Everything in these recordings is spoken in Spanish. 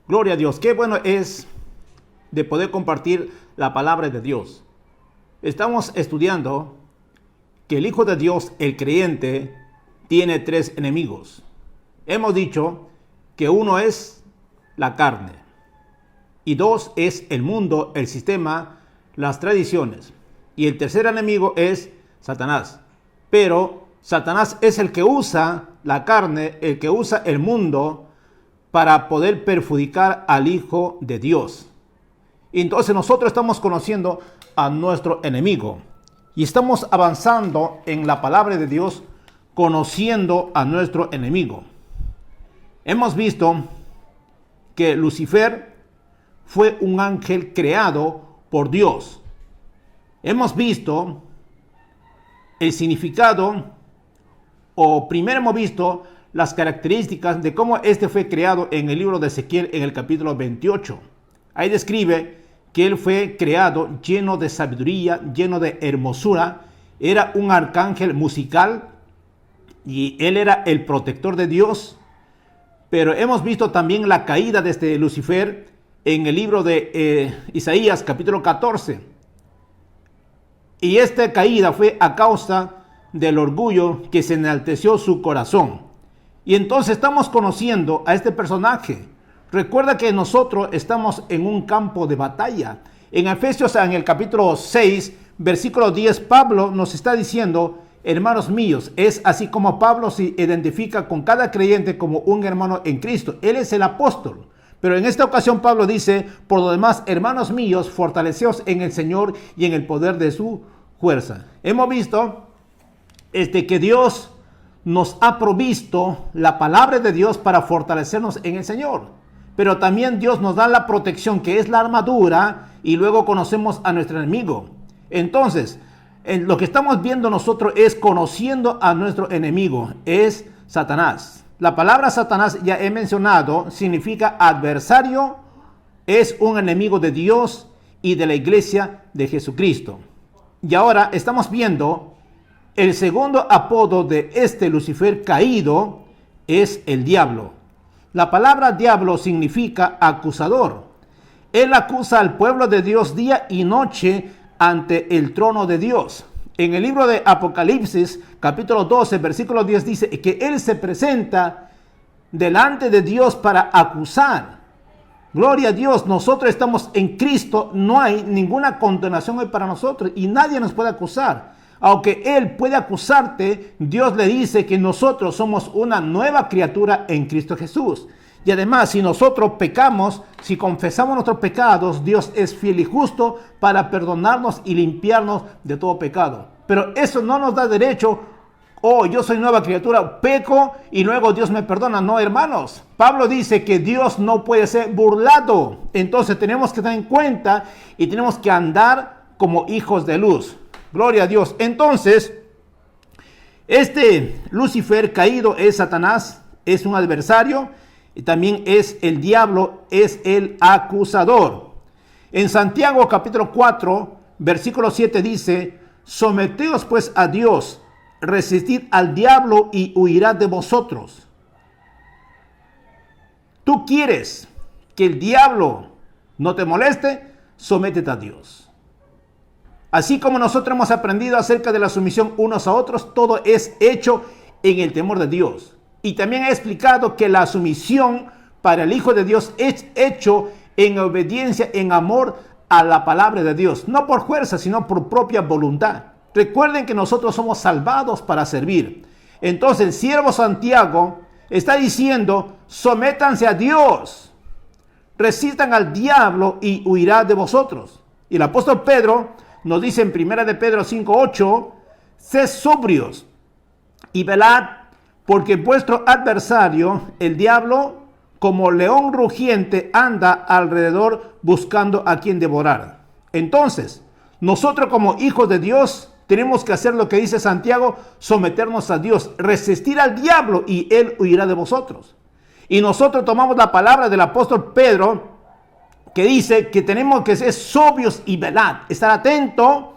Gloria a Dios. Qué bueno es de poder compartir la palabra de Dios. Estamos estudiando que el Hijo de Dios, el creyente, tiene tres enemigos. Hemos dicho que uno es la carne y dos es el mundo, el sistema, las tradiciones. Y el tercer enemigo es Satanás. Pero Satanás es el que usa la carne, el que usa el mundo para poder perjudicar al Hijo de Dios. Y entonces nosotros estamos conociendo a nuestro enemigo y estamos avanzando en la palabra de Dios, conociendo a nuestro enemigo. Hemos visto que Lucifer fue un ángel creado por Dios. Hemos visto el significado, o primero hemos visto las características de cómo este fue creado en el libro de Ezequiel en el capítulo 28. Ahí describe que él fue creado lleno de sabiduría, lleno de hermosura. Era un arcángel musical y él era el protector de Dios. Pero hemos visto también la caída de este Lucifer en el libro de Isaías capítulo 14. Y esta caída fue a causa del orgullo que se enalteció su corazón. Y entonces estamos conociendo a este personaje. Recuerda que nosotros estamos en un campo de batalla. En Efesios, en el capítulo 6, versículo 10, Pablo nos está diciendo: hermanos míos, es así como Pablo se identifica con cada creyente como un hermano en Cristo. Él es el apóstol. Pero en esta ocasión Pablo dice: por lo demás, hermanos míos, fortaleceos en el Señor y en el poder de su fuerza. Hemos visto que Dios nos ha provisto la palabra de Dios para fortalecernos en el Señor. Pero también Dios nos da la protección, que es la armadura, y luego conocemos a nuestro enemigo. Entonces, lo que estamos viendo nosotros es conociendo a nuestro enemigo, es Satanás. La palabra Satanás, ya he mencionado, significa adversario, es un enemigo de Dios y de la iglesia de Jesucristo. Y ahora estamos viendo el segundo apodo de este Lucifer caído, es el diablo. La palabra diablo significa acusador. Él acusa al pueblo de Dios día y noche ante el trono de Dios. En el libro de Apocalipsis, capítulo 12, versículo 10, dice que él se presenta delante de Dios para acusar. Gloria a Dios, nosotros estamos en Cristo, no hay ninguna condenación hoy para nosotros y nadie nos puede acusar. Aunque él puede acusarte, Dios le dice que nosotros somos una nueva criatura en Cristo Jesús. Y además, si nosotros pecamos, si confesamos nuestros pecados, Dios es fiel y justo para perdonarnos y limpiarnos de todo pecado. Pero eso no nos da derecho: oh, yo soy nueva criatura, peco y luego Dios me perdona. No, hermanos. Pablo dice que Dios no puede ser burlado. Entonces tenemos que tener en cuenta y tenemos que andar como hijos de luz. Gloria a Dios. Entonces, este Lucifer caído es Satanás, es un adversario, y también es el diablo, es el acusador. En Santiago capítulo 4, versículo 7 dice: someteos pues a Dios, resistid al diablo y huirá de vosotros. ¿Tú quieres que el diablo no te moleste? Sométete a Dios. Así como nosotros hemos aprendido acerca de la sumisión unos a otros, todo es hecho en el temor de Dios. Y también he explicado que la sumisión para el Hijo de Dios es hecho en obediencia, en amor a la palabra de Dios. No por fuerza, sino por propia voluntad. Recuerden que nosotros somos salvados para servir. Entonces el siervo Santiago está diciendo: sométanse a Dios, resistan al diablo y huirá de vosotros. Y el apóstol Pedro nos dice en 1 de Pedro 5:8: sed sobrios y velad, porque vuestro adversario, el diablo, como león rugiente, anda alrededor buscando a quien devorar. Entonces, nosotros como hijos de Dios tenemos que hacer lo que dice Santiago: someternos a Dios, resistir al diablo y él huirá de vosotros. Y nosotros tomamos la palabra del apóstol Pedro, que dice que tenemos que ser sobrios y velad, estar atento.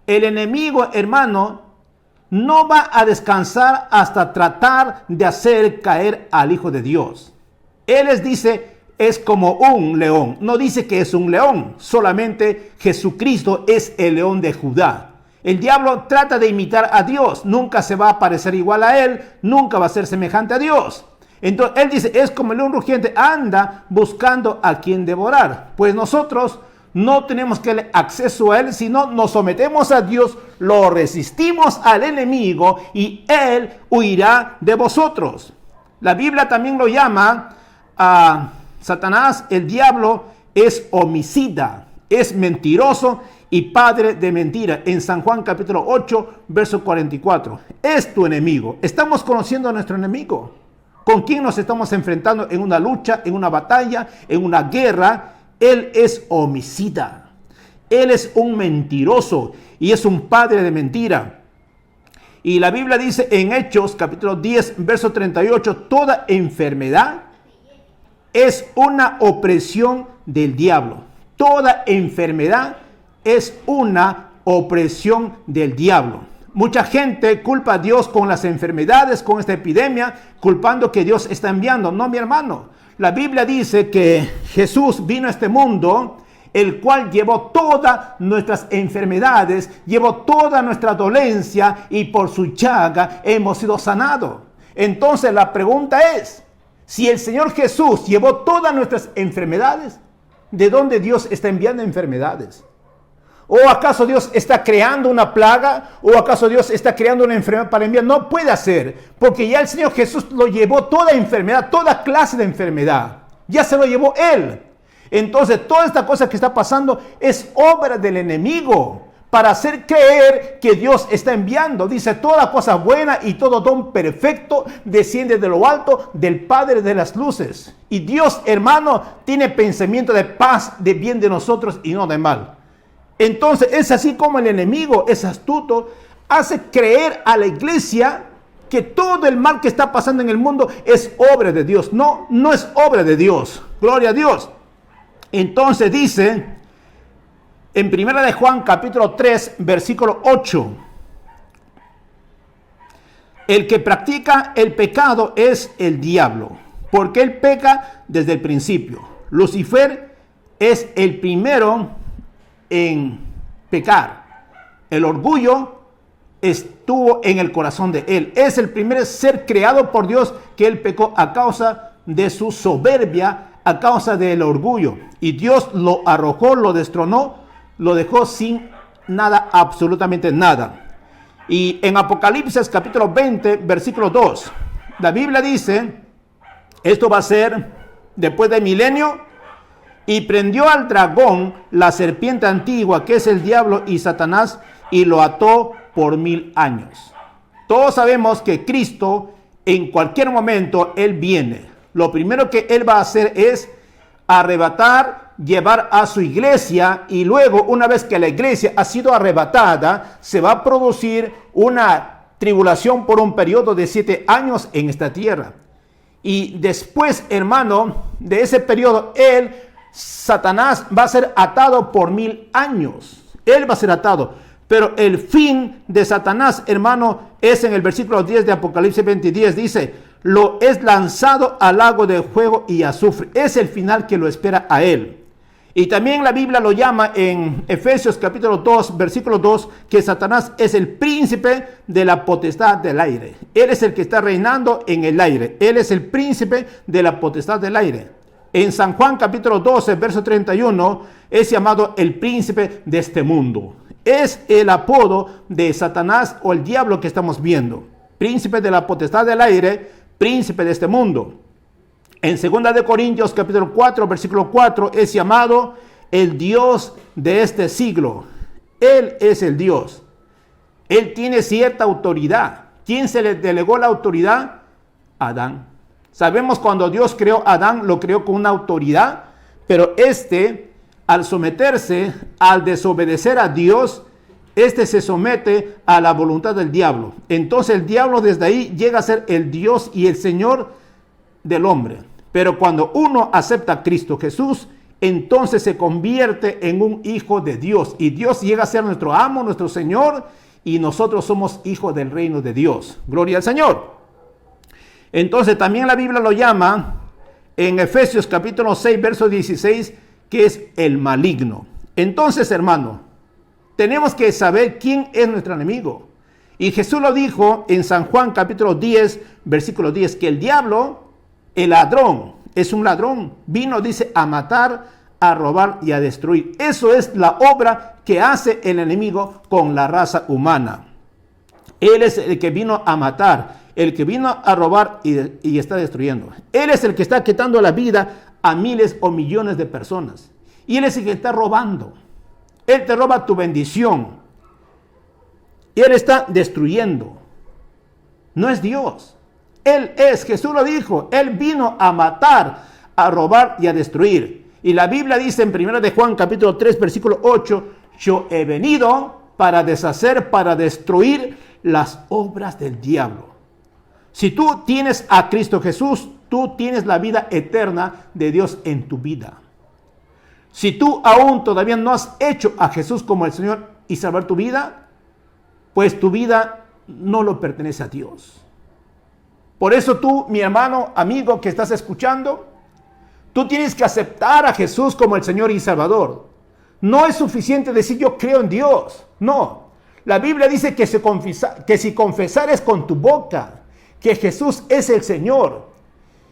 El enemigo, hermano, no va a descansar hasta tratar de hacer caer al Hijo de Dios. Él les dice: es como un león. No dice que es un león, solamente Jesucristo es el león de Judá. El diablo trata de imitar a Dios, nunca se va a parecer igual a él, nunca va a ser semejante a Dios. Entonces él dice, es como el león rugiente, anda buscando a quien devorar. Pues nosotros no tenemos que darle acceso a él, sino nos sometemos a Dios, lo resistimos al enemigo y él huirá de vosotros. La Biblia también lo llama a Satanás, el diablo, es homicida, es mentiroso y padre de mentira. En San Juan capítulo 8, verso 44. Es tu enemigo. Estamos conociendo a nuestro enemigo. ¿Con quién nos estamos enfrentando en una lucha, en una batalla, en una guerra? Él es homicida. Él es un mentiroso y es un padre de mentira. Y la Biblia dice en Hechos capítulo 10, verso 38, toda enfermedad es una opresión del diablo. Toda enfermedad es una opresión del diablo. Mucha gente culpa a Dios con las enfermedades, con esta epidemia, culpando que Dios está enviando. No, mi hermano. La Biblia dice que Jesús vino a este mundo, el cual llevó todas nuestras enfermedades, llevó toda nuestra dolencia y por su llaga hemos sido sanados. Entonces la pregunta es, si el Señor Jesús llevó todas nuestras enfermedades, ¿de dónde Dios está enviando enfermedades? ¿O acaso Dios está creando una plaga? ¿O acaso Dios está creando una enfermedad para enviar? No puede ser, porque ya el Señor Jesús lo llevó toda enfermedad, toda clase de enfermedad. Ya se lo llevó Él. Entonces, toda esta cosa que está pasando es obra del enemigo para hacer creer que Dios está enviando. Dice, toda cosa buena y todo don perfecto desciende de lo alto del Padre de las luces. Y Dios, hermano, tiene pensamiento de paz, de bien de nosotros y no de mal. Entonces, es así como el enemigo es astuto, hace creer a la iglesia que todo el mal que está pasando en el mundo es obra de Dios. No, no es obra de Dios. Gloria a Dios. Entonces dice en 1 de Juan capítulo 3 versículo 8, el que practica el pecado es el diablo, porque él peca desde el principio. Lucifer es el primero en pecar. El orgullo estuvo en el corazón de él. Es el primer ser creado por Dios que él pecó a causa de su soberbia, a causa del orgullo. Y Dios lo arrojó, lo destronó, lo dejó sin nada, absolutamente nada. Y en Apocalipsis capítulo 20, versículo 2, la Biblia dice, esto va a ser después del milenio, y prendió al dragón, la serpiente antigua, que es el diablo y Satanás, y lo ató por 1000 años. Todos sabemos que Cristo, en cualquier momento, Él viene. Lo primero que Él va a hacer es arrebatar, llevar a su iglesia, y luego, una vez que la iglesia ha sido arrebatada, se va a producir una tribulación por un periodo de 7 años en esta tierra. Y después, hermano, de ese periodo, Satanás va a ser atado por 1000 años. Él va a ser atado. Pero el fin de Satanás, hermano, es en el versículo 10 de Apocalipsis 20:10. Dice, lo es lanzado al lago de fuego y azufre. Es el final que lo espera a él. Y también la Biblia lo llama en Efesios capítulo 2, versículo 2, que Satanás es el príncipe de la potestad del aire. Él es el que está reinando en el aire. Él es el príncipe de la potestad del aire. En San Juan capítulo 12, verso 31, es llamado el príncipe de este mundo. Es el apodo de Satanás o el diablo que estamos viendo. Príncipe de la potestad del aire, príncipe de este mundo. En 2 de Corintios capítulo 4, versículo 4, es llamado el Dios de este siglo. Él es el Dios. Él tiene cierta autoridad. ¿Quién se le delegó la autoridad? Adán. Sabemos cuando Dios creó a Adán, lo creó con una autoridad, pero al someterse, al desobedecer a Dios, se somete a la voluntad del diablo. Entonces el diablo desde ahí llega a ser el Dios y el Señor del hombre. Pero cuando uno acepta a Cristo Jesús, entonces se convierte en un hijo de Dios. Y Dios llega a ser nuestro amo, nuestro Señor, y nosotros somos hijos del reino de Dios. Gloria al Señor. Entonces también la Biblia lo llama en Efesios capítulo 6, verso 16, que es el maligno. Entonces, hermano, tenemos que saber quién es nuestro enemigo. Y Jesús lo dijo en San Juan capítulo 10, versículo 10, que el diablo, el ladrón, es un ladrón. Vino, dice, a matar, a robar y a destruir. Eso es la obra que hace el enemigo con la raza humana. Él es el que vino a matar, el que vino a robar y está destruyendo. Él es el que está quitando la vida a miles o millones de personas. Y Él es el que está robando. Él te roba tu bendición. Y Él está destruyendo. No es Dios. Él es, Jesús lo dijo, Él vino a matar, a robar y a destruir. Y la Biblia dice en 1 de Juan capítulo 3, versículo 8, yo he venido para deshacer, para destruir las obras del diablo. Si tú tienes a Cristo Jesús, tú tienes la vida eterna de Dios en tu vida. Si tú aún todavía no has hecho a Jesús como el Señor y salvar tu vida, pues tu vida no lo pertenece a Dios. Por eso tú, mi hermano, amigo que estás escuchando, tú tienes que aceptar a Jesús como el Señor y Salvador. No es suficiente decir yo creo en Dios. No. La Biblia dice que si confesares con tu boca que Jesús es el Señor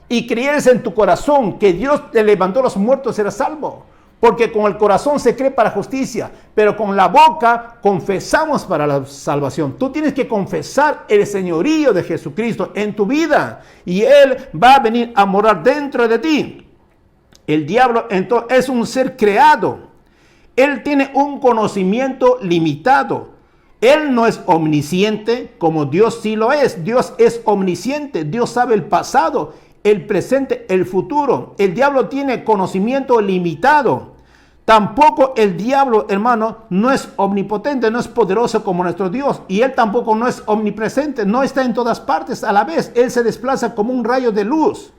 y creyeres en tu corazón que Dios te levantó a los muertos, serás salvo. Porque con el corazón se cree para justicia, pero con la boca confesamos para la salvación. Tú tienes que confesar el señorío de Jesucristo en tu vida y Él va a venir a morar dentro de ti. El diablo entonces es un ser creado. Él tiene un conocimiento limitado. Él no es omnisciente como Dios sí lo es. Dios es omnisciente. Dios sabe el pasado, el presente, el futuro. El diablo tiene conocimiento limitado. Tampoco el diablo, hermano, no es omnipotente, no es poderoso como nuestro Dios. Y Él tampoco no es omnipresente, no está en todas partes a la vez. Él se desplaza como un rayo de luz.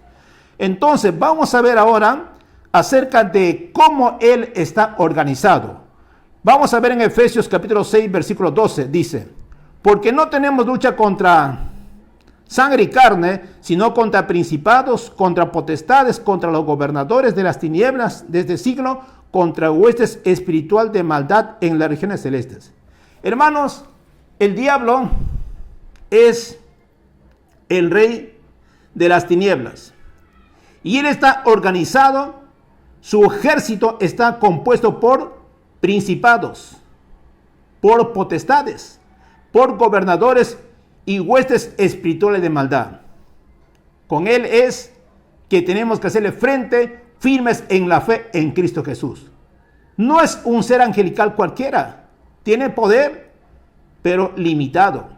Entonces, vamos a ver ahora acerca de cómo Él está organizado. Vamos a ver en Efesios capítulo 6, versículo 12, dice, porque no tenemos lucha contra sangre y carne, sino contra principados, contra potestades, contra los gobernadores de las tinieblas de este siglo, contra huestes espiritual de maldad en las regiones celestes. Hermanos, el diablo es el rey de las tinieblas. Y él está organizado, su ejército está compuesto por principados, por potestades, por gobernadores y huestes espirituales de maldad. Con él es que tenemos que hacerle frente firmes en la fe en Cristo Jesús. No es un ser angelical cualquiera. Tiene poder, pero limitado.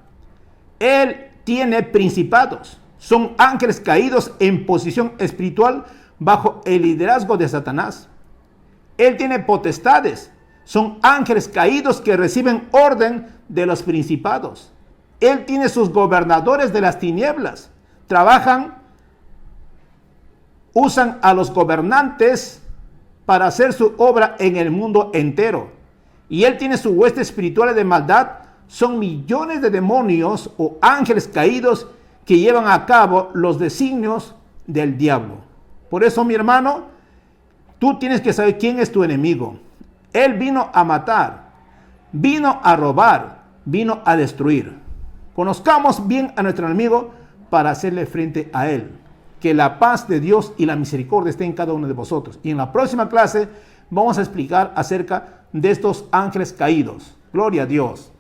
Él tiene principados. Son ángeles caídos en posición espiritual bajo el liderazgo de Satanás. Él tiene potestades. Son ángeles caídos que reciben orden de los principados. Él tiene sus gobernadores de las tinieblas. Usan a los gobernantes para hacer su obra en el mundo entero. Y Él tiene su hueste espiritual de maldad. Son millones de demonios o ángeles caídos que llevan a cabo los designios del diablo. Por eso, mi hermano, tú tienes que saber quién es tu enemigo. Él vino a matar, vino a robar, vino a destruir. Conozcamos bien a nuestro enemigo para hacerle frente a él. Que la paz de Dios y la misericordia esté en cada uno de vosotros. Y en la próxima clase vamos a explicar acerca de estos ángeles caídos. Gloria a Dios.